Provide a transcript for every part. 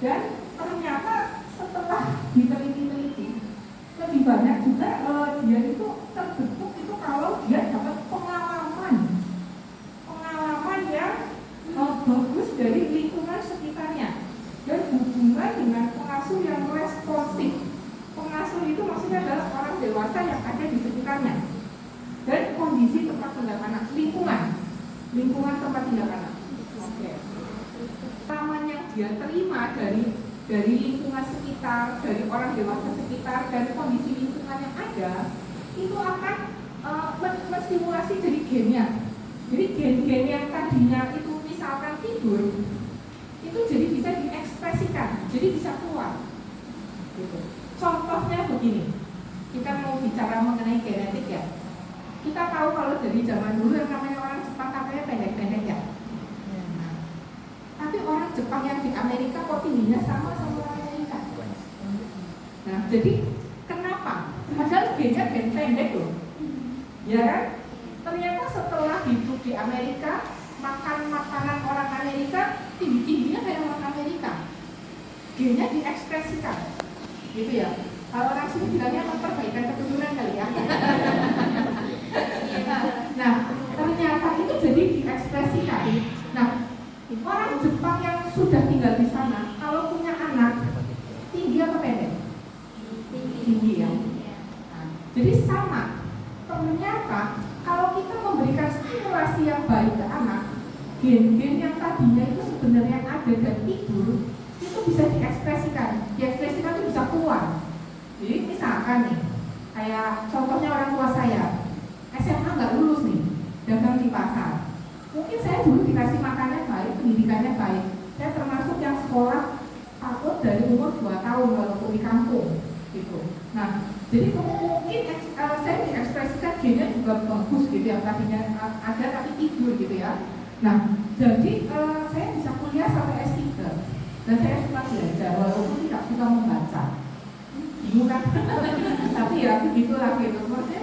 Dan ternyata setelah diteliti-teliti lebih banyak juga dia itu terbentuk itu kalau dia dapat pengalaman yang bagus dari lingkungan sekitarnya dan hubungan dengan pengasuh yang responsif. Pengasuh itu maksudnya adalah orang dewasa yang ada di sekitarnya dan kondisi tempat tinggal anak, lingkungan tempat tinggal anak. Pengalaman yang dia terima dari lingkungan sekitar, dari orang dewasa sekitar, dan kondisi lingkungan yang ada itu akan menstimulasi jadi gennya. Jadi gen-gen yang tadinya itu misalkan tidur itu jadi bisa diekspresikan, jadi bisa keluar gitu. Contohnya begini, kita mau bicara mengenai genetik ya. Kita tahu kalau dari zaman dulu yang namanya orang Jepang katanya pendek-pendek ya. Tapi orang Jepang yang di Amerika kok tingginya sama orang Amerika. Nah, jadi kenapa? Padahal gennya gen pendek loh. Ya kan? Ternyata setelah hidup di Amerika, makan makanan orang Amerika, tinggi-tingginya kayak orang Amerika. Gennya diekspresikan. Gitu ya. Kalau orang sini bilangnya memperbaikan keturunan kali ya. Nah, ternyata itu jadi diekspresikan. Nah, orang Jepang yang sudah tinggal di sana, kalau punya anak, tinggi atau pendek? Tinggi ya. Nah, jadi sama. Ternyata kalau kita memberikan stimulasi yang baik ke anak, gen-gen yang tadinya itu sebenarnya ada dan tidur, itu bisa diekspresikan. Diekspresikan itu bisa keluar. Jadi misalkan nih, kayak contohnya orang tua saya, SMA nggak lulus nih, dagang di pasar. Mungkin saya dulu dikasih makannya baik, pendidikannya baik. Saya termasuk yang sekolah takut dari umur 2 tahun walaupun di kampung gitu. Nah, jadi mungkin saya diekspresikan gennya juga bagus gitu ya, tadinya ada tapi tidur gitu ya. Nah, jadi saya bisa kuliah sampai S3 dan saya suka belajar walaupun tidak suka membaca. Bingung kan? Tapi ya begitulah gitu. Maksudnya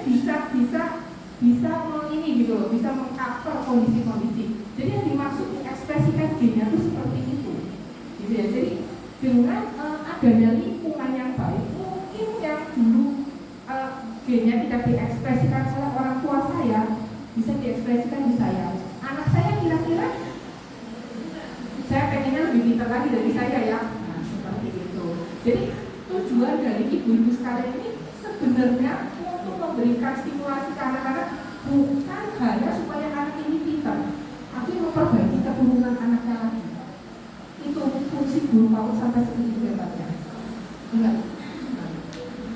bisa ini gitu loh, bisa mengcover kondisi-kondisi. Jadi yang dimaksud mengekspresikan gennya itu seperti itu, gitu ya. Jadi dengan adanya lingkungan yang baik, mungkin yang dulu gennya tidak diekspresikan oleh orang tua saya, bisa diekspresikan di saya. Anak saya kira-kira, saya pengennya lebih pintar lagi dari saya ya. Nah, seperti itu. Jadi tujuan dari ibu-ibu sekalian ini sebenarnya untuk memberikan stimulasi ke anak-anak, bukan hanya supaya anak ini pintar, tapi memperbaiki keturunan anaknya lagi. Itu fungsi guru PAUD sampai segitu hebatnya. Ingat?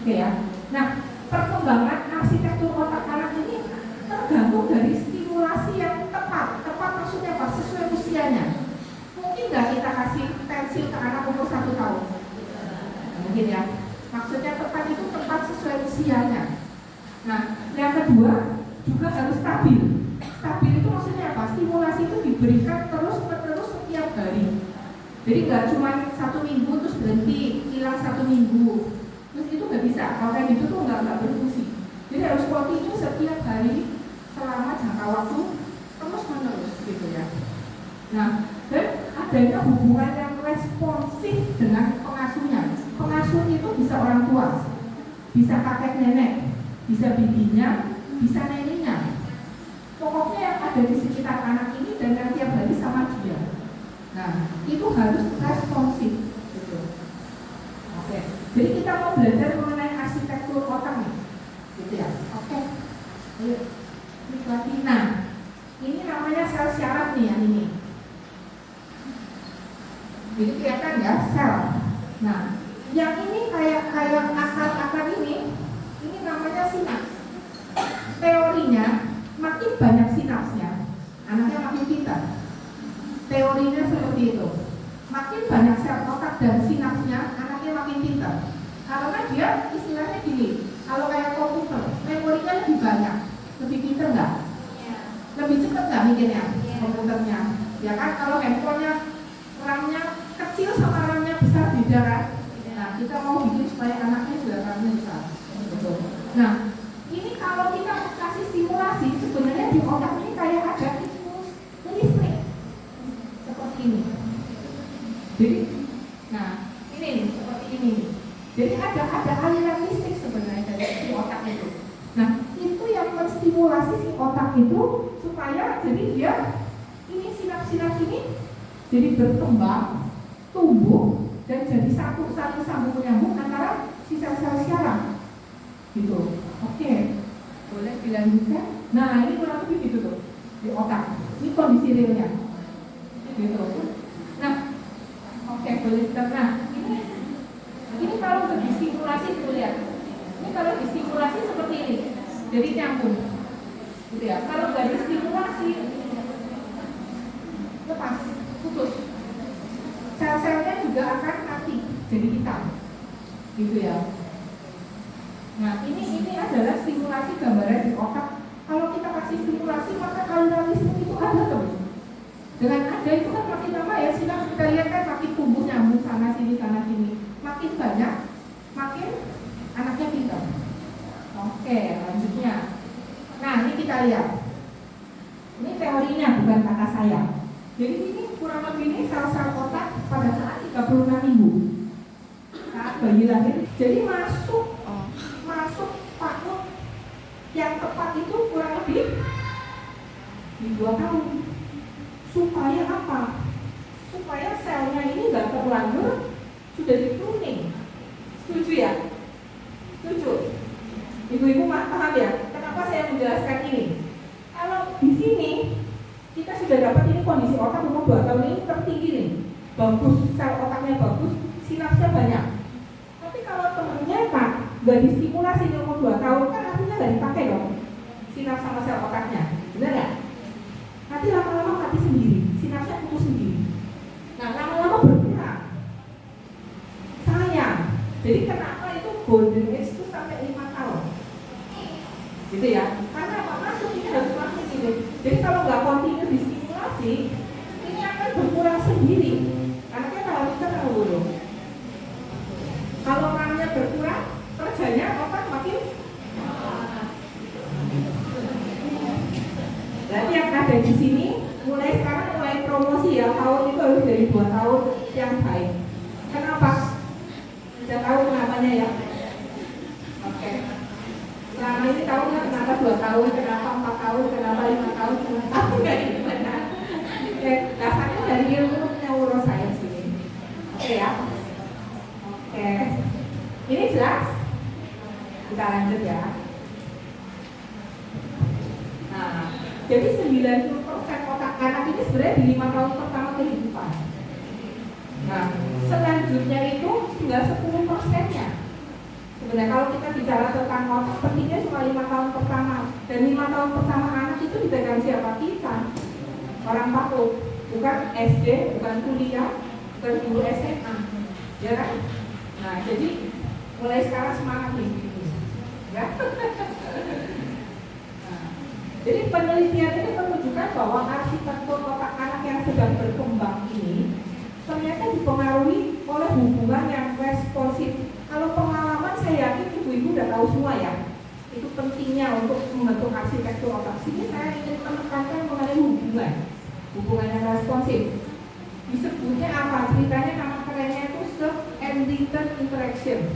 Oke ya. Nah, perkembangan arsitektur otak anak ini tergantung dari stimulasi yang tepat. Tepat maksudnya apa? Sesuai usianya. Mungkin nggak kita kasih pensil ke anak umur 1 tahun? Mungkin ya. Maksudnya tepat itu tepat sesuai usianya. Nah, yang kedua juga harus stabil. Stabil itu maksudnya apa? Stimulasi itu diberikan terus-menerus setiap hari. Jadi nggak cuma 1 minggu terus berhenti, hilang 1 minggu, terus itu nggak bisa. Kalau kayak gitu tuh nggak berfungsi. Jadi harus continue setiap hari selama jangka waktu terus-menerus gitu ya. Nah, dan adanya hubungan yang responsif dengan pengasuhnya. Pengasuh itu bisa orang tua, bisa kakek nenek, bisa bibinya, bisa neneknya. Pokoknya yang ada di sekitar anak ini dan yang tiap hari sama dia. Nah, itu harus responsif gitu. Oke. Jadi kita mau belajar mengenai arsitektur otak nih. Gitu ya. Oke. Ayo. Klik lagi. Nah, ini namanya sel syarat nih yang ini. Jadi kelihatan ya sel. Nah, yang ini kayak akar ini namanya sinaps. Teorinya makin banyak sinapsnya, anaknya makin pintar. Teorinya seperti itu. Makin banyak sel otak dan sinapsnya, anaknya makin pintar. Karena dia istilahnya gini, kalau kayak komputer, memorinya lebih banyak, lebih pintar nggak? Lebih cepat nggak mikirnya komputernya? Ya kan, kalau handphonenya RAM-nya kecil sama RAM-nya besar beda kan? Nah, kita mau bikin supaya anaknya juga RAM-nya besar. Betul. Nah, ini kalau kita kasih stimulasi, sebenarnya di otak ini kayak ada impuls listrik seperti ini. Jadi, nah ada aliran listrik sebenarnya dari si otak itu. Nah, itu yang menstimulasi si otak itu supaya jadi dia ini sinapsi-sinapsi ini jadi berkembang, tumbuh dan jadi satu sambung menyambung antara si sel-sel syaraf. Gitu. Oke. Boleh dilanjutkan? Nah, ini kurang lebih gitu tuh di otak. Ini kondisi realnya. Gitu. Nah, oke, boleh kita. Nah, ini kalau udah distimulasi tuh lihat. Ini kalau distimulasi seperti ini. Jadi nyambung. Gitu ya. Kalau nggak distimulasi lepas, putus. Sel-selnya juga akan mati, jadi hitam. Gitu ya. Nah, ini adalah stimulasi gambaran di otak. Kalau kita kasih stimulasi, maka aliran listrik itu ada terus. Dengan ada itu kan makin lama ya, sinar kita lihat kan makin tumbuh nyambung sana sini. Makin banyak, makin anaknya pintar. Oke, lanjutnya. Nah, ini kita lihat. Ini teorinya, bukan kata saya. Jadi ini kurang lebih ini sel-sel otak pada saat 36 minggu saat bayi lahir. Jadi masuk paut yang tepat itu kurang lebih di 2 tahun. Supaya apa? Supaya selnya ini nggak terlanjur sudah di pruning. Setuju ya? Setuju? Ibu-ibu paham ya? Kenapa saya menjelaskan ini? Kalau di sini kita sudah dapat ini kondisi otak umur 2 tahun ini tertinggi nih, bagus, sel otaknya bagus, sinapsnya banyak. Tapi kalau temennya Pak nggak distimulasi di umur 2 tahun kan artinya nggak dipakai dong sinaps sama sel otaknya, benar nggak? Nanti lama-lama mati sendiri, sinapsnya putus sendiri. Nah, lama-lama berkurang. Sayang. Jadi kenapa itu golden age itu sampai 5 tahun? Gitu ya. Karena apa? Masuk ini harus masuk gitu. Jadi kalau nggak kontinu distimulasi, ini akan berkurang sendiri. Anaknya kalau kita dulu. Kalau orangnya berkurang, kerjanya otak makin. Berarti yang ada di sini mulai sekarang mulai promosi ya, tahun itu harus dari 2 tahun yang baik. Kenapa? Sudah tahu kenapanya ya? Oke. Selama ini tahu nggak kenapa 2 tahun, kenapa 4 tahun, kenapa 5 tahun, kenapa nggak gimana? Oke, dasarnya dari ilmu neuroscience ini. Oke ya? Oke. Ini jelas? Kita lanjut ya. Nah, jadi 90% otak anak ini sebenarnya di 5 tahun pertama kehidupan. Nah, selanjutnya itu tinggal 10%-nya. Sebenarnya kalau kita bicara tentang otak, pentingnya cuma 5 tahun pertama. Dan 5 tahun pertama anak itu dipegang siapa? Kita. Orang PAUD, bukan SD, bukan kuliah, bukan guru SMA. Ya kan? Nah, jadi mulai sekarang semangat nih. Ya. Jadi penelitian ini menunjukkan bahwa arsitektur otak anak yang sedang berkembang ini ternyata dipengaruhi oleh hubungan yang responsif. Kalau pengalaman saya yakin ibu-ibu udah tahu semua ya. Itu pentingnya untuk membentuk arsitektur otak. Sini saya ingin menekankan mengenai hubungan yang responsif. Disebutnya apa? Ceritanya nama kerennya itu self and return interaction.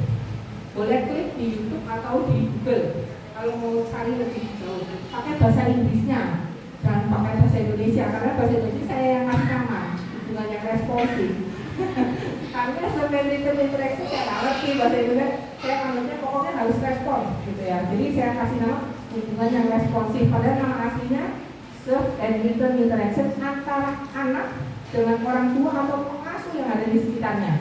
Boleh klik di YouTube atau di Google. Kalau mau cari lebih jauh, pakai bahasa Inggrisnya, jangan pakai bahasa Indonesia, karena bahasa Indonesia saya yang ngasih nama, hubungan yang responsif. Karena sebenarnya interaksi saya nggak ngerti bahasa Indonesia, saya anggapnya pokoknya harus respon, gitu ya. Jadi saya kasih nama hubungan yang responsif. Padahal nama aslinya self and return interaction antara anak dengan orang tua atau pengasuh yang ada di sekitarnya,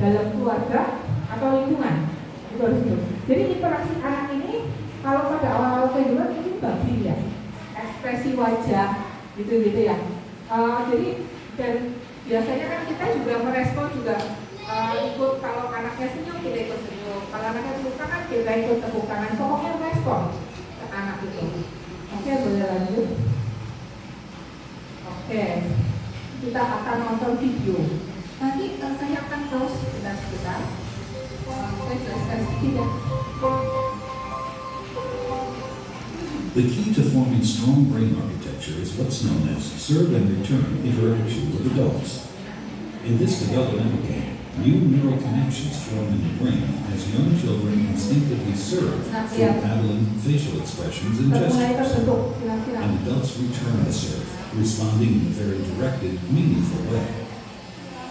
dalam keluarga atau lingkungan. Itu harus itu. Jadi interaksi anak ini kalau pada awal-awal kehidupan itu babi ya, ekspresi wajah gitu-gitu ya. Jadi dan biasanya kan kita juga merespon juga ikut, kalau anaknya senyum kita ikut senyum, kalau anaknya tepuk tangan kita ikut tepuk tangan. Pokoknya respon ke anak itu. Oke, boleh lanjut. Oke, kita akan nonton video. Nanti saya akan pause sebentar. Saya jelaskan sedikit ya. The key to forming strong brain architecture is what's known as serve and return interaction with adults. In this developmental game, New neural connections form in the brain as young children instinctively serve through paddling, facial expressions, and mulai gestures. terbentuk, silang-silang. And adults return the serve, responding in a very directed, meaningful way.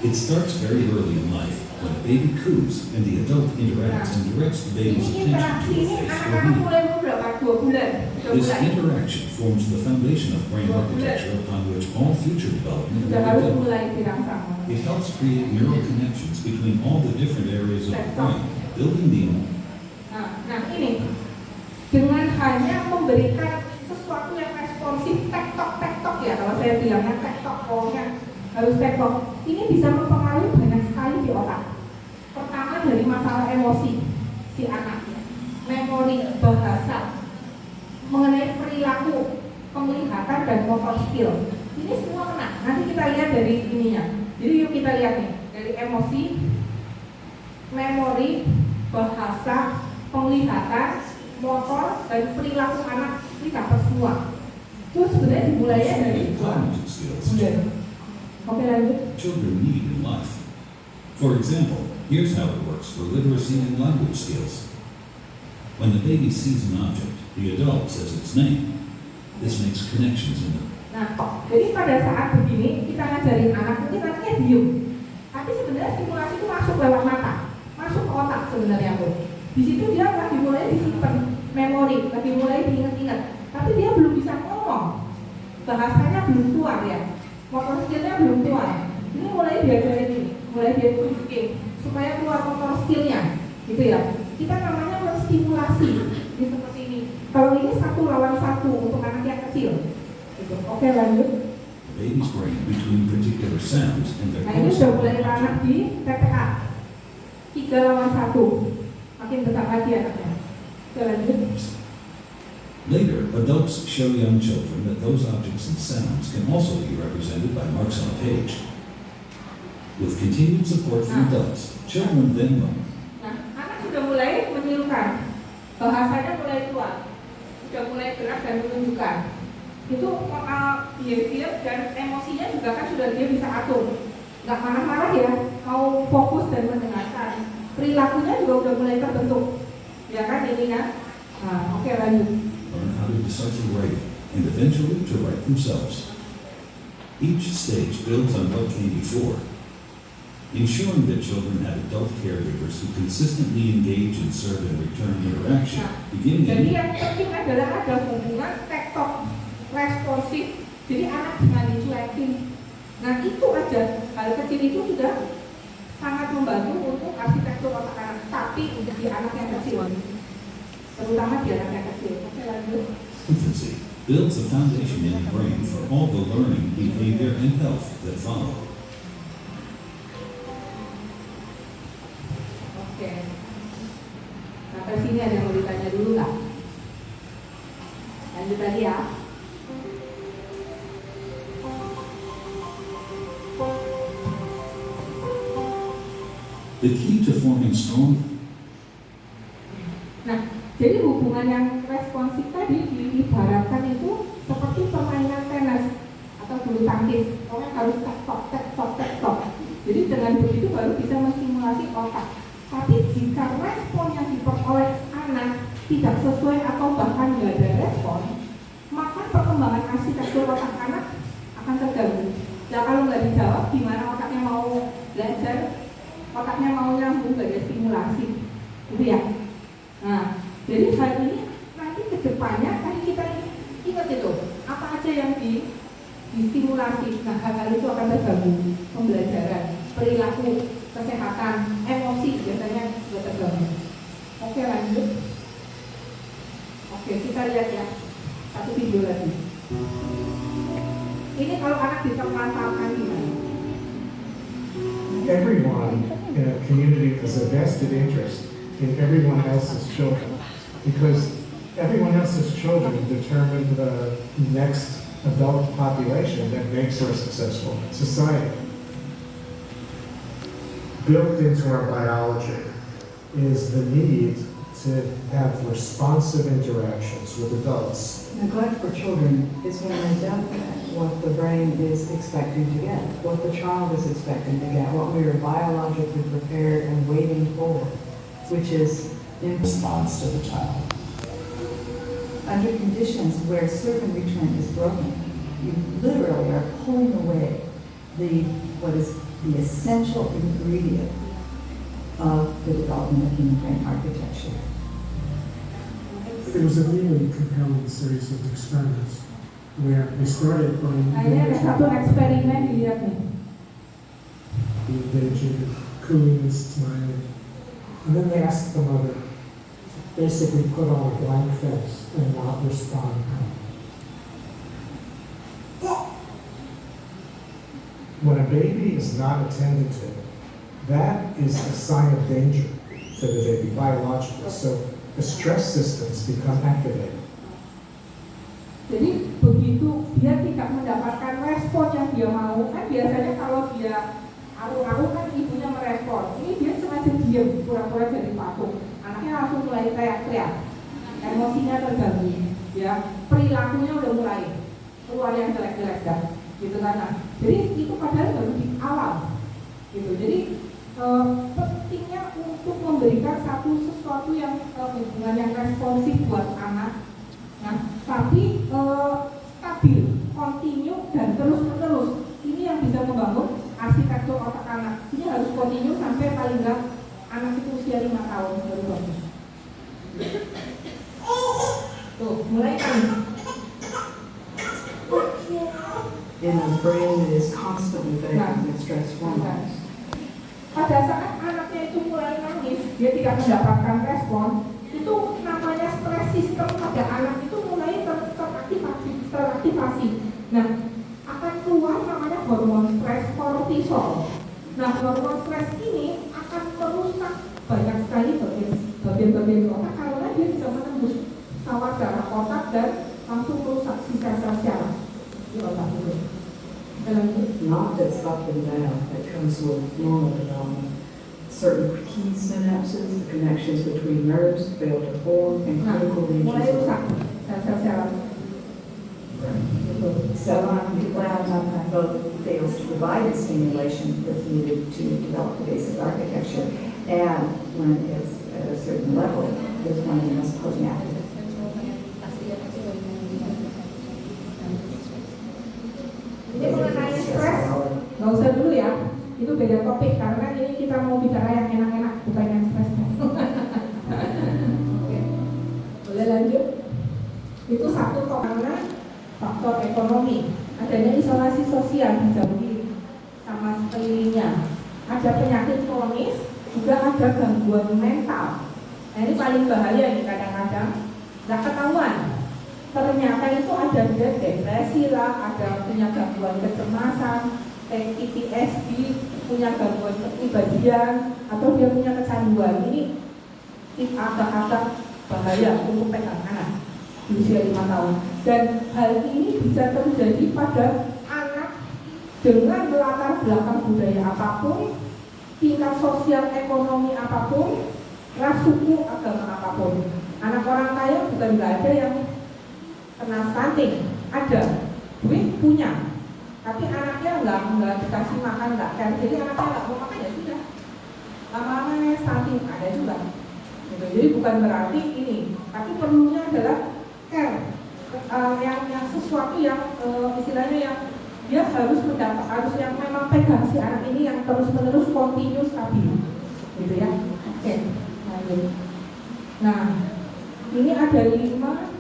It starts very early in life when a baby coos and the adult interacts and directs the baby's Ini attention interaksi to a ini face or anak-anak hand. mulai umur berapa? 2 bulan. 3 This bulan. interaction forms the foundation of brain architecture upon which all future development Sudah will be harus built. mulai dirangsang. It helps create neural connections between all the different areas of the brain, building the Nah ini dengan hanya memberikan sesuatu yang responsif, tektok ya, kalau saya bilangnya tektok, pokoknya harus tektok. Ini bisa mempengaruhi banyak sekali di otak. Pertama dari masalah emosi si anak, memori, bahasa, mengenai perilaku, penglihatan dan motor skill. Ini semua kena. Nanti kita lihat dari ininya. Jadi yuk kita lihat nih dari emosi, memori, bahasa, penglihatan, motor dan perilaku anak ini dapat semua. Itu sebenarnya dimulainya dari cognitive skills Oke lanjut. children need in life. For example, here's how it works for literacy and language skills. When the baby sees an object, the adult says its name. This makes connections in the Nah, jadi pada saat begini kita ngajarin anak, mungkin anaknya diem. Tapi sebenarnya stimulasi itu masuk lewat mata, masuk ke otak sebenarnya Bu. Di situ dia lagi mulai disimpan memori, lagi mulai diingat-ingat. Tapi dia belum bisa ngomong, bahasanya belum keluar ya, motor skillnya belum keluar. Ini mulai diajarin ini, mulai dia tunjukin supaya keluar motor skillnya, gitu ya. Kita namanya menstimulasi, ini seperti ini. Kalau ini 1 lawan 1 untuk anak yang kecil. Oke lanjut. The baby's brain between particular sounds and their Nah ini sudah mulai corresponding anak di TPA 3 lawan 1. Makin besar lagi anaknya. Oke lanjut. Later, adults show young children that those objects and sounds can also be represented by marks on a page. With continued support from adults, children then learn. Nah anak sudah mulai menirukan, bahasanya mulai keluar, sudah mulai gerak dan menunjukkan. Itu behavior dan emosinya juga kan sudah dia bisa atur, nggak marah-marah ya, mau fokus dan mendengarkan. Perilakunya juga udah mulai terbentuk, ya kan ini kan. Nah, oke lanjut. Learn how to decipher writing and eventually to write themselves. Each stage builds on what came before, ensuring that children have adult caregivers who consistently engage and serve and return interaction, beginning Jadi yang penting adalah ada hubungan tektok, responsif. Jadi anak jangan dicuekin. Nah itu aja, hal kecil itu sudah sangat membantu untuk arsitektur otak anak. Tapi untuk di anak yang kecil, terutama di anak yang kecil. Oke lanjut. infancy builds a foundation in the brain for all the learning, behavior, and health that follow. Oke. Sampai sini ada yang mau ditanya dulu nggak? Lanjut lagi ya. The key to forming strong Nah, jadi hubungan yang responsif tadi diibaratkan itu seperti permainan tenis atau bulu tangkis. Orang harus tek-tok. Jadi dengan begitu baru bisa menstimulasi otak. Tapi jika respon yang diperoleh anak tidak sesuai atau bahkan nggak ada respon, maka perkembangan arsitektur otak anak akan terganggu. Ya kalau nggak dijawab, gimana otaknya mau belajar? Otaknya mau nyambung, nggak ada stimulasi, gitu ya. Nah, jadi hal ini nanti ke depannya kan kita ingat itu apa aja yang distimulasi. Nah, hal-hal itu akan terganggu, pembelajaran, perilaku, kesehatan, emosi biasanya juga terganggu. Oke lanjut. Oke kita lihat ya satu video lagi. Ini kalau anak diterlantarkan gimana? Everyone in a community has a vested interest in everyone else's children because everyone else's children determine the next adult population that makes our successful society. Built into our biology is the need to have responsive interactions with adults. Neglect for children is when they don't get what the brain is expecting to get, what the child is expecting to get, what we are biologically prepared and waiting for, which is in response to the child. under conditions where servant return is broken. You literally are pulling away what is the essential ingredient of the development of human brain architecture. It was a really compelling series of experiments where they started by Nah, ini ada satu eksperimen dilihat nih. engaging, cooing, smiling. And then they asked the mother to basically put on a blank face and not respond. When a baby is not attended to, that is a sign of danger to the baby biologically. So the stress systems become activated. Jadi begitu dia tidak mendapatkan respon yang dia mau, kan biasanya kalau dia arung-arung kan ibunya merespon. Ini dia sengaja diam, pura-pura jadi patung. Anaknya langsung mulai teriak-teriak, emosinya terganggu, ya perilakunya udah mulai keluar yang jelek-jelek kan, gitu kan. Nah, jadi itu padahal baru di awal, gitu. Jadi pentingnya untuk memberikan sesuatu yang hubungan yang responsif buat anak. Nah, tapi stabil, kontinu dan terus-menerus. Ini yang bisa membangun arsitektur otak anak. Ini harus kontinu sampai paling nggak anak itu usia 5 tahun baru bagus. Tuh, mulai kan. In a brain that is constantly facing with stress hormones. Pada saat anaknya itu mulai nangis, dia tidak mendapatkan respon, itu namanya stres sistem pada anak itu mulai teraktivasi. Nah, akan keluar namanya hormon stres kortisol. Nah, hormon stres ini akan merusak banyak sekali bagian-bagian otak karena dia bisa menembus sawar darah otak dan langsung merusak sel-sel syaraf di otak itu. Not that's up and down, that comes with normal development. Certain key synapses, the connections between nerves fail to form, and critical mulai regions rusak sel-sel syaraf. So the both fails to provide the stimulation that's needed to develop the basic architecture, and when it's at a certain level, is one of the most potent activities. Ini mengenai stres, nggak usah dulu ya. Itu beda topik karena ini kita mau bicara yang enak-enak, bukan yang stres. Oke, boleh lanjut? Itu satu karena faktor ekonomi, adanya isolasi sosial dijauhi sama sekelilingnya, ada penyakit kronis, juga ada gangguan mental. Nah ini paling bahaya nih kadang-kadang nggak ketahuan. Ternyata itu ada dia depresi lah, ada punya gangguan kecemasan, PTSD, punya gangguan kepribadian, atau dia punya kecanduan. Ini agak-agak bahaya untuk pegang anak di usia 5 tahun. Dan hal ini bisa terjadi pada anak dengan latar belakang budaya apapun, tingkat sosial ekonomi apapun, ras, suku, agama apapun. Anak orang kaya bukan nggak ada yang kena stunting, ada, duit punya, tapi anaknya nggak dikasih makan, nggak care, jadi anaknya nggak mau makan ya sudah, lama-lama stunting ada juga. Gitu. Jadi bukan berarti ini, tapi perlunya adalah care, yang sesuatu yang istilahnya yang dia harus mendapat, harus yang memang pegang si anak ini yang terus-menerus kontinu stabil, gitu ya. Oke, lanjut. Nah, ini ada 5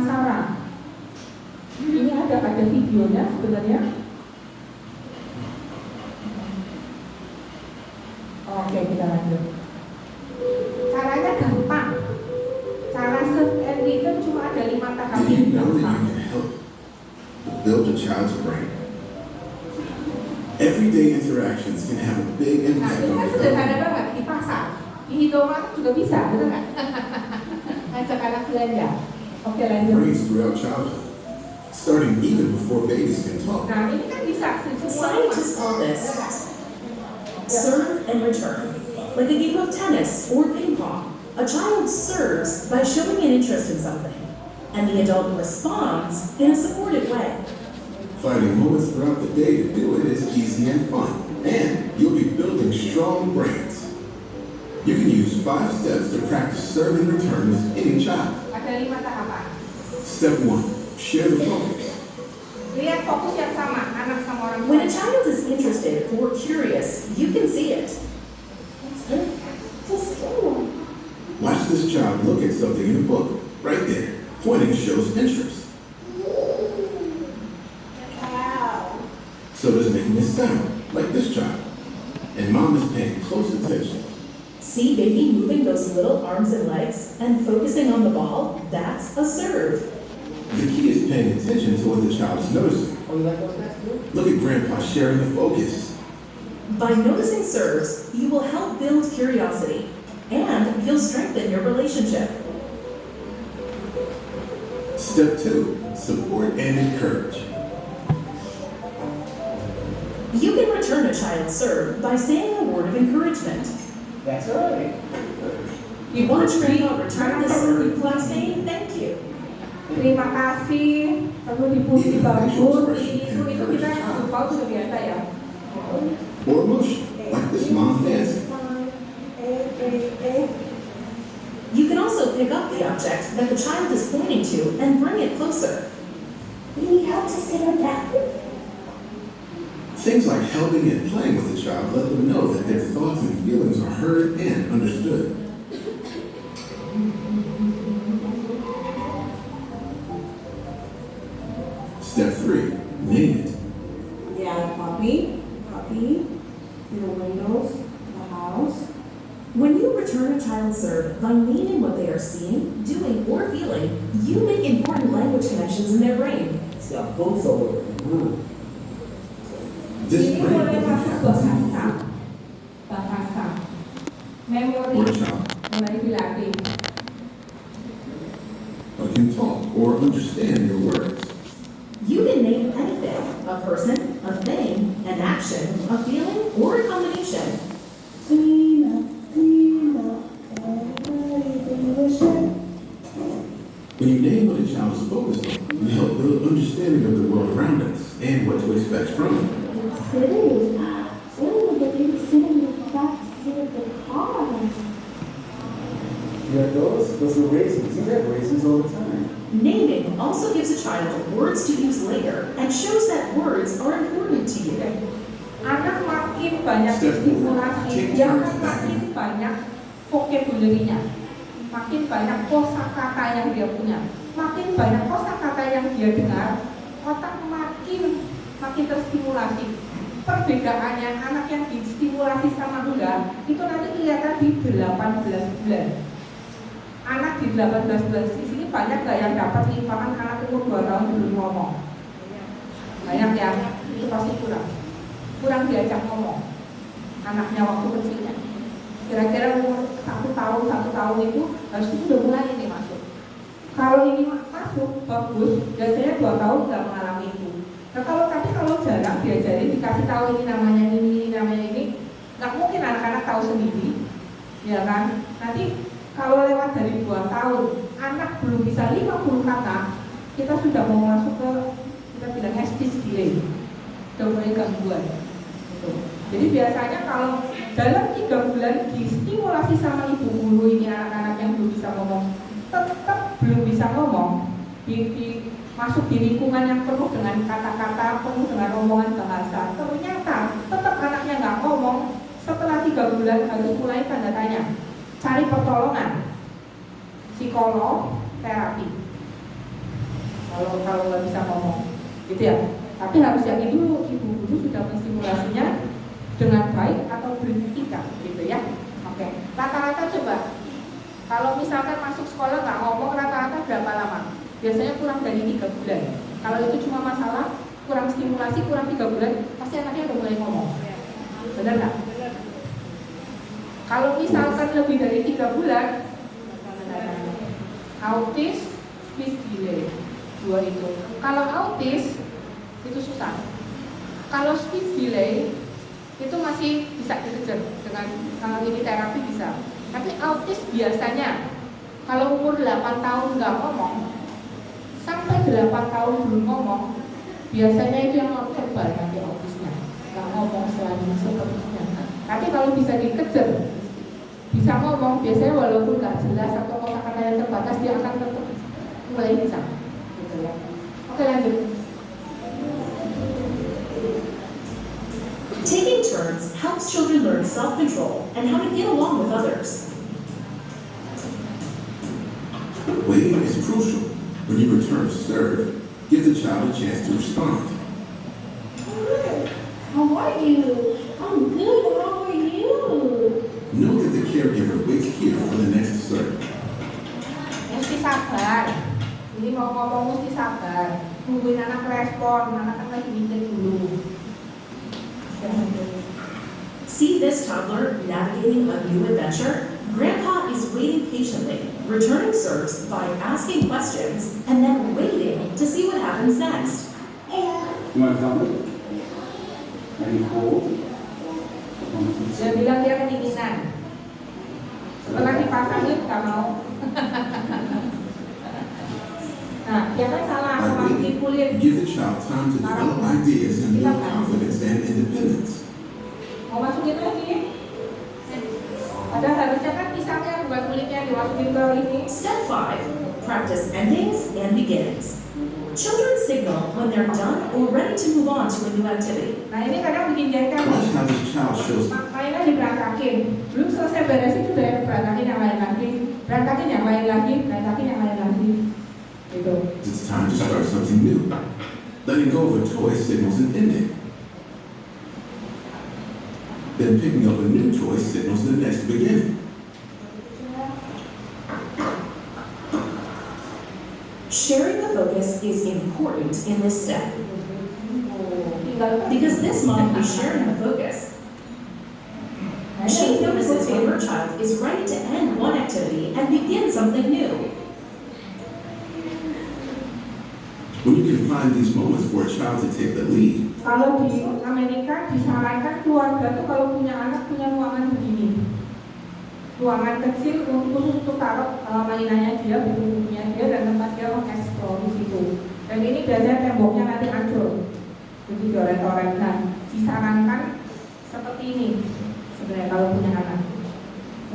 cara. Ini ada videonya sebenarnya. Oke, kita lanjut. Caranya gampang. Cara serve and return cuma ada 5 tahap. Do you know that you can help build a child's brain? Everyday interactions can have a big Nah, impact ini on kan the sederhana development. banget di pasar. Di Indomaret juga bisa, betul nggak? Ngajak anak belanja. Oke, lanjut. Brains throughout childhood, starting even before babies can talk. Nah, ini kan bisa semua rumah. Scientists call this serve and return, like a game of tennis or ping pong. A child serves by showing an interest in something, and the adult responds in a supportive way. Finding moments throughout the day to do it is easy and fun, and you'll be building strong brains. You can use 5 steps to practice serve and return with any child. Ada 5 tahapan. Step 1, share the focus. Lihat fokus yang sama, anak sama orang tua. When a child is interested or curious, you can see it. Watch this child look at something in a book. Right there, pointing shows interest. So does making a sound, like this child. And mom is paying close attention. See baby moving those little arms and legs and focusing on the ball? That's a serve. The key is paying attention to what the child is noticing. Look at grandpa sharing the focus. By noticing serves, you will help build curiosity, and you'll strengthen your relationship. Step 2, support and encourage. You can return a child's serve by saying a word of encouragement. That's right. You want to return the serve by saying thank you. Terima kasih, perlu dipuji bagus, itu kita lupa sudah biasa ya. Or emotion, like this mom dancing. You can also pick up the object that the child is pointing to and bring it closer. We have to sit on that. Things like helping and playing with the child let them know that their thoughts and feelings are heard and understood. Step 3, name it. Yeah, puppy, little windows, the house. When you return a child's serve by naming what they are seeing, doing, or feeling, you make important language connections in their brain. It's got both over. This Ini brain mulai doesn't masuk have bahasa, memori, or a child mulai dilatih. can talk or understand your words. You can name anything, a person, a thing, an action, a feeling, or a combination. When you name what a child is focused on, you help build understanding of the world around us and what to expect from it. Sitting. Oh, the baby sitting in the back seat of the car. You got those? Those are raisins. You have raisins all the time. Naming also gives a child words to use later and shows that words are important to you. Anak makin banyak Step stimulasi, 4, dia akan makin banyak vocabulary-nya, makin banyak kosakata yang dia punya, makin banyak kosakata yang dia dengar, otak makin terstimulasi. Perbedaannya anak yang distimulasi sama enggak itu nanti kelihatan di 18 bulan. Anak di 18 bulan di sini banyak nggak yang dapat limpahan anak umur 2 tahun belum ngomong? Banyak ya, itu pasti kurang diajak ngomong anaknya waktu kecilnya. Kira-kira umur 1 tahun itu harus sudah mulai ini masuk. Kalau ini masuk bagus, biasanya 2 tahun nggak mengalami itu. Nah tapi kalau jarang diajarin, dikasih tahu ini namanya ini, nggak mungkin anak-anak tahu sendiri, ya kan? Nanti kalau lewat dari 2 tahun, anak belum bisa 50 kata, kita sudah mau masuk ke kita bilangnya speech delay, sudah mulai gangguan. Gitu. Jadi biasanya kalau dalam 3 bulan distimulasi sama ibu guru ini anak-anak yang belum bisa ngomong, tetap belum bisa ngomong, masuk di lingkungan yang penuh dengan kata-kata, penuh dengan omongan bahasa, ternyata tetap anaknya nggak ngomong, setelah 3 bulan harus mulai tanda tanya, cari pertolongan, psikolog, terapi. Kalau nggak bisa ngomong, gitu ya. Tapi harus yakin dulu ibu guru sudah menstimulasinya dengan baik atau belum tidak, gitu ya. Oke. Rata-rata coba, kalau misalkan masuk sekolah nggak ngomong, rata-rata berapa lama? Biasanya kurang dari 3 bulan. Kalau itu cuma masalah kurang stimulasi, kurang 3 bulan, pasti anaknya udah mulai ngomong. Benar nggak? Kalau misalkan lebih dari 3 bulan, autis, speech delay, 2 itu. Kalau autis itu susah. Kalau speech delay itu masih bisa dikejar dengan ini terapi bisa. Tapi autis biasanya kalau umur 8 tahun nggak ngomong, sampai 8 tahun belum ngomong, biasanya itu yang verbal nanti autisnya, nggak ngomong selalu sepertinya. Tapi kalau bisa dikejar, bisa ngomong, biasanya walaupun nggak jelas atau kosakata yang terbatas, dia akan tetap mulai bisa. Gitu ya. Oke, lanjut. Taking turns helps children learn self-control and how to get along with others. Waiting is crucial. When you return to serve, give the child a chance to respond. How are you? I'm good. How are you? Know that the caregiver waits here for the next serve. Mesti sabar. Ini mau ngomong mesti sabar. Tungguin anak respon, anak kan lagi mikir dulu. See this toddler navigating a new adventure? Grandpa is waiting patiently, returning serves by asking questions and then waiting to see what happens next. You want to come? Are you cold? Dia bilang dia kedinginan. Setelah dipasangin nggak mau. Nah, dia kan salah By masukin waiting, kulit. you give the child time to develop ideas and build confidence and independence. Mau masukin lagi. Padahal harusnya kan pisangnya buat kulitnya dimasukin ke ini. Step 5. Practice endings and beginnings. Children signal when they're done or ready to move on to a new activity. Nah ini kadang bikin jengkel. Watch how this child shows Mainnya diberantakin. Belum selesai beresin sudah berantakin yang lain lagi. Berantakin yang lain lagi. Berantakin yang lain lagi. Gitu. it's time to start something new. Letting go of a toy signals an ending. Then picking up a new toy signals the next beginning. Sharing the focus is important in this step. Because this mom is sharing the focus. She notices when her child is ready to end one activity and begin something new. When you can find these moments for a child to take the lead, Kalau di Amerika disarankan keluarga tuh kalau punya anak punya ruangan begini. Ruangan kecil khusus untuk taruh mainannya dia, buku-bukunya dia dan tempat dia mengeksplor di situ. Dan ini biasanya temboknya nanti hancur. Jadi coret-coret. Nah, disarankan seperti ini sebenarnya kalau punya anak.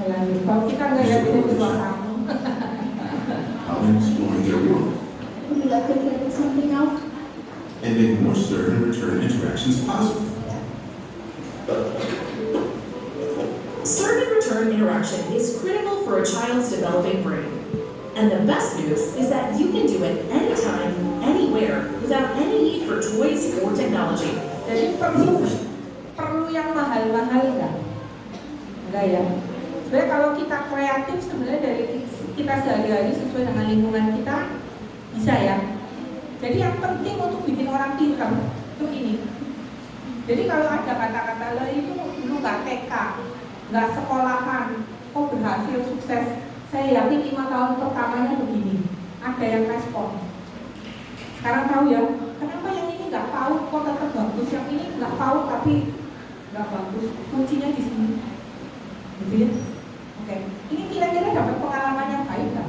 Lanjut. Kalau kita nggak ya bisa di ruang tamu. how they're exploring their world, Would you like to play something else? and make more serve and return interactions possible. Serve and return interaction is critical for a child's developing brain. And the best news is that you can do it anytime, anywhere, without any need for toys or technology. Jadi perlu yang mahal-mahal enggak ya? Sebenarnya kalau kita kreatif sebenarnya dari kita sehari-hari sesuai dengan lingkungan kita bisa ya. Jadi yang penting untuk bikin orang pintar itu ini. Jadi kalau ada kata-kata lo itu dulu nggak TK, nggak sekolahan, kok berhasil sukses. Saya yakin 5 tahun pertamanya begini, ada yang respon. Sekarang tahu ya, kenapa yang ini nggak tahu kok tetap bagus, yang ini nggak tahu tapi nggak bagus. Kuncinya di sini, gitu ya. Oke, ini kira-kira dapat pengalaman yang baik nggak?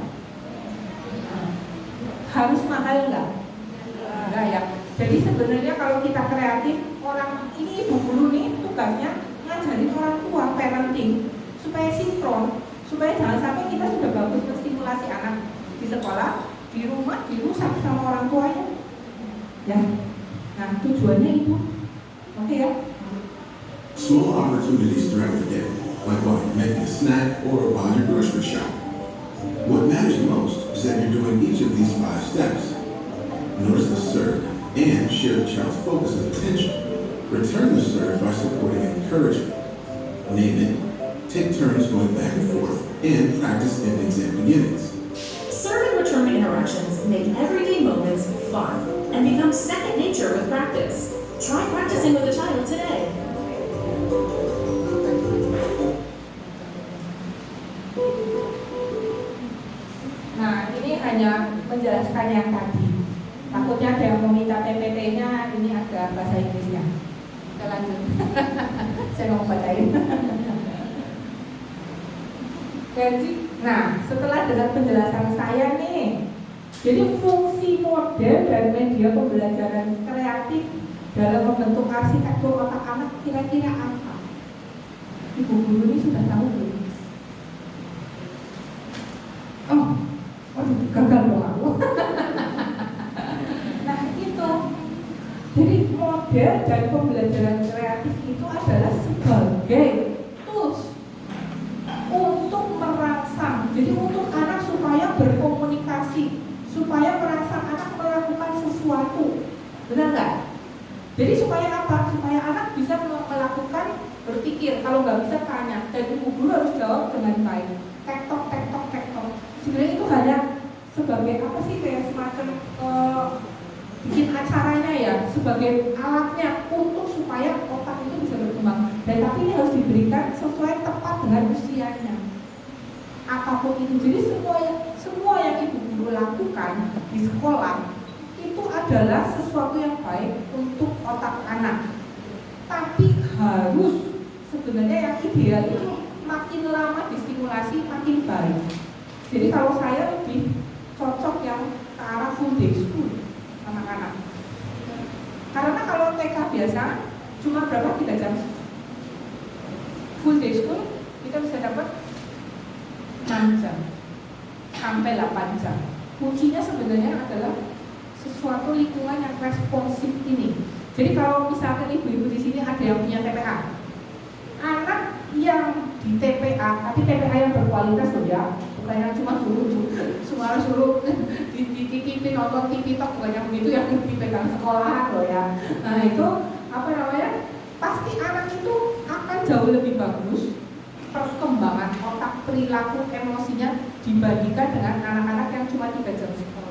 Harus mahal nggak? Enggak ya. Jadi sebenarnya kalau kita kreatif, orang ini ibu guru nih tugasnya ngajarin orang tua parenting supaya sinkron, supaya jangan sampai kita sudah bagus menstimulasi anak di sekolah, di rumah dirusak sama orang tuanya. Ya. Nah, tujuannya itu. Oke ya. Small opportunities throughout the day, like while you're making a snack or while you're grocery shopping. What matters most is that you're doing each of these 5 steps. Notice the serve and share the child's focus and attention. Return the serve by supporting and encouraging. Name it, take turns going back and forth, and practice endings and beginnings. Serve and return interactions make everyday moments fun and become second nature with practice. Try practicing with a child today. Nah, ini hanya menjelaskan yang tadi. Takutnya ada yang mau minta PPT-nya, ini ada bahasa Inggrisnya. Kita lanjut. Saya mau bacain. Jadi, nah setelah dengan penjelasan saya nih, jadi fungsi model dan media pembelajaran kreatif dalam membentuk arsitektur otak anak kira-kira apa? Ibu guru ini sudah tahu belum? Oh, waduh, gagal dong aku. Nah itu, jadi model dan pembelajaran kreatif itu adalah sebagai tools untuk merangsang, jadi untuk anak supaya berkomunikasi, supaya merangsang anak melakukan sesuatu, benar nggak? Jadi supaya apa? Supaya anak bisa melakukan berpikir, kalau nggak bisa tanya, dan ibu guru harus jawab dengan baik. Tektok. Sebenarnya itu hanya sebagai apa sih, kayak semacam bikin acaranya ya, sebagai alatnya untuk supaya otak itu bisa berkembang. Dan tapi ini harus diberikan sesuai tepat dengan usianya. Apapun itu, jadi semua yang ibu guru lakukan di sekolah itu adalah sesuatu yang baik untuk otak anak. Tapi harus sebenarnya yang ideal itu makin lama distimulasi makin baik. Jadi kalau saya lebih cocok yang ke arah full day school anak-anak. Karena kalau TK biasa cuma berapa 3 jam. Full day school kita bisa dapat 6 jam sampai 8 jam. Kuncinya sebenarnya adalah sesuatu lingkungan yang responsif ini. Jadi kalau misalkan ibu-ibu di sini ada yang punya TPA, anak yang di TPA, tapi TPA yang berkualitas loh ya, bukan yang cuma suruh dititipin nonton TV Talk, bukan yang begitu yang dipegang sekolah loh ya. Nah itu apa namanya? Pasti anak itu akan jauh lebih bagus perkembangan otak, perilaku, emosinya dibandingkan dengan anak-anak yang cuma 3 jam sekolah.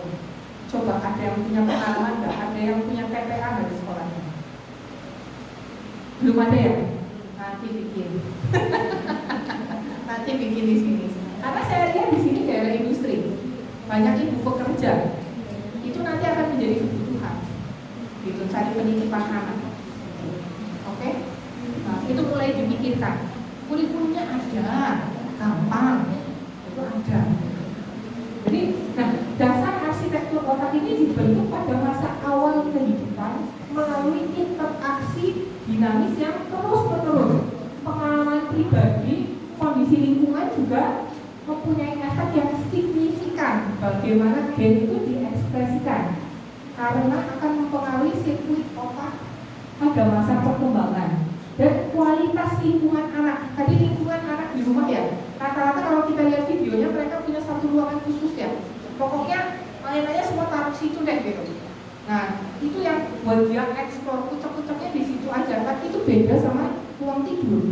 Coba ada yang punya pengalaman nggak? Ada yang punya TPA nggak di sekolahnya? Belum ada ya? Nanti bikin. Nanti bikin di sini. Karena saya lihat di sini daerah industri, banyak ibu pekerja. Itu nanti akan menjadi kebutuhan. Gitu, cari penitipan anak. Oke? Nah, itu mulai dipikirkan. Kurikulumnya ada, gampang, itu ada. Jadi, nah dasar arsitektur otak ini dibentuk pada masa awal kehidupan melalui interaksi dinamis yang terus-menerus. Pengalaman pribadi, kondisi lingkungan juga mempunyai efek yang signifikan bagaimana gen itu diekspresikan, karena akan mempengaruhi sirkuit otak pada masa perkembangan. Dan kualitas lingkungan anak, tadi lingkungan anak di rumah ya, rata-rata kalau kita lihat videonya mereka punya satu ruangan khusus ya, pokoknya mainannya semua taruh situ deh gitu. Nah itu yang buat dia eksplor, kucek-kuceknya di situ aja, tapi itu beda sama ruang tidur.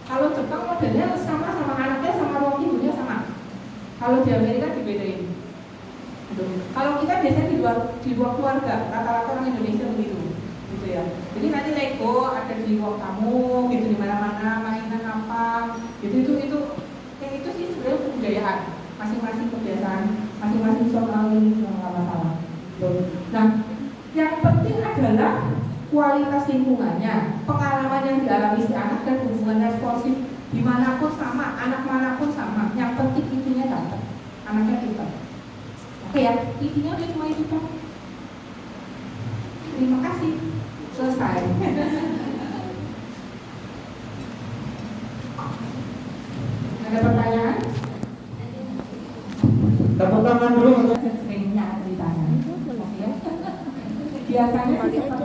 Kalau Jepang modelnya sama anaknya, sama ruang tidurnya sama. Kalau di Amerika dibedain. Kalau kita biasanya di luar keluarga, rata-rata orang Indonesia begitu. Gitu ya. Jadi nanti Lego ada di ruang tamu, gitu di mana-mana, mainan apa, gitu itu yang itu sih sebenarnya kebudayaan, masing-masing kebiasaan, masing-masing soal ini nggak masalah. Nah, yang penting adalah kualitas lingkungannya, pengalaman yang dialami si anak dan hubungan responsif dimanapun sama, anak manapun sama. Yang penting intinya dapat, anaknya pintar. Oke ya, intinya udah cuma itu kan. Terima kasih. Selesai. Ada pertanyaan? Tepuk tangan dulu untuk Seringnya ceritanya. Biasanya sih seperti